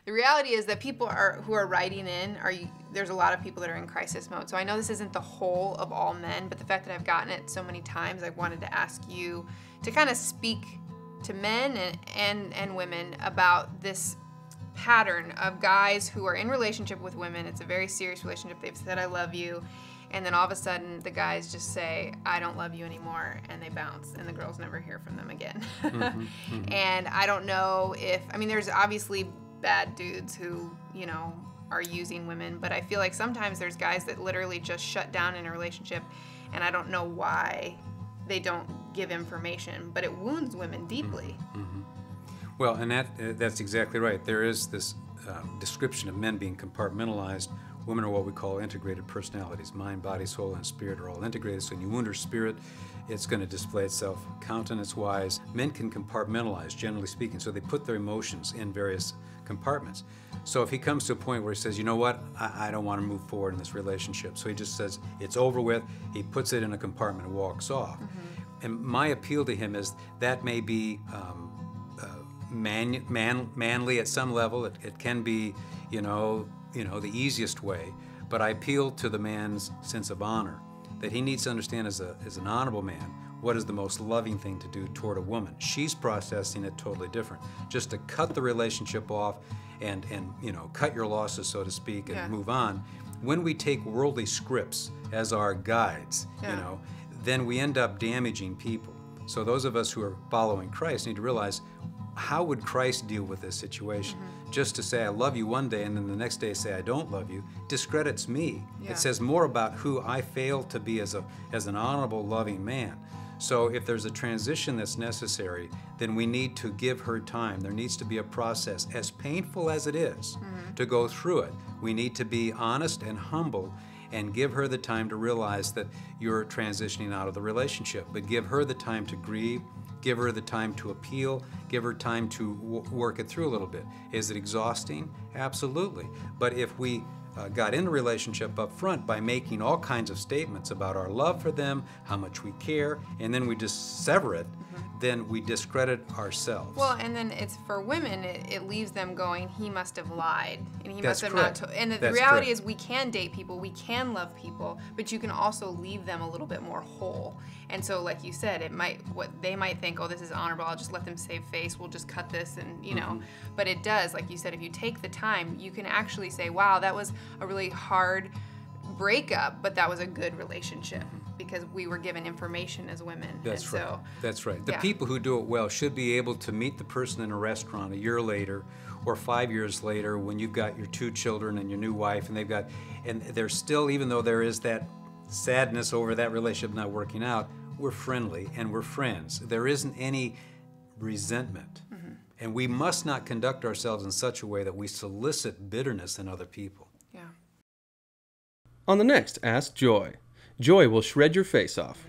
The reality is that people who are writing in there's a lot of people that are in crisis mode. So I know this isn't the whole of all men, but the fact that I've gotten it so many times, I wanted to ask you to kind of speak to men and women about this pattern of guys who are in relationship with women. It's a very serious relationship. They've said, I love you. And then all of a sudden, the guys just say, I don't love you anymore, and they bounce, and the girls never hear from them again. And I don't know there's obviously bad dudes who, are using women, but I feel like sometimes there's guys that literally just shut down in a relationship, and I don't know why they don't give information, but it wounds women deeply. Well, and that's exactly right. There is this description of men being compartmentalized. Women are what we call integrated personalities. Mind, body, soul, and spirit are all integrated. So when you wound her spirit, it's going to display itself countenance-wise. Men can compartmentalize, generally speaking, so they put their emotions in various compartments. So if he comes to a point where he says, you know what, I don't want to move forward in this relationship, so he just says, it's over with, he puts it in a compartment and walks off. And my appeal to him is that may be manly at some level. It can be, the easiest way, but I appeal to the man's sense of honor, that he needs to understand as an honorable man what is the most loving thing to do toward a woman. She's processing it totally different. Just to cut the relationship off and cut your losses, so to speak, and move on. When we take worldly scripts as our guides, then we end up damaging people. So those of us who are following Christ need to realize, how would Christ deal with this situation? Just to say I love you one day and then the next day say I don't love you discredits me. It says more about who I fail to be as an honorable, loving man. So if there's a transition that's necessary, then we need to give her time. There needs to be a process, as painful as it is, to go through it. We need to be honest and humble and give her the time to realize that you're transitioning out of the relationship, but give her the time to grieve, give her the time to appeal, give her time to work it through a little bit. Is it exhausting? Absolutely. But if we got in a relationship up front by making all kinds of statements about our love for them, how much we care, and then we just sever it, then we discredit ourselves. Well, and then it's for women, it leaves them going, he must have lied, and he That's must have correct. not. And the That's reality correct. is, we can date people, we can love people, but you can also leave them a little bit more whole. And so, like you said, they might think, oh, this is honorable, I'll just let them save face, we'll just cut this, and But it does, like you said, if you take the time, you can actually say, wow, that was a really hard breakup, but that was a good relationship. Because we were given information as women. That's right. So, that's right. The people who do it well should be able to meet the person in a restaurant a year later or 5 years later when you've got your 2 children and your new wife, and they're still, even though there is that sadness over that relationship not working out, we're friendly and we're friends. There isn't any resentment. And we must not conduct ourselves in such a way that we solicit bitterness in other people. yeah. On the next Ask Joy, Joy will shred your face off.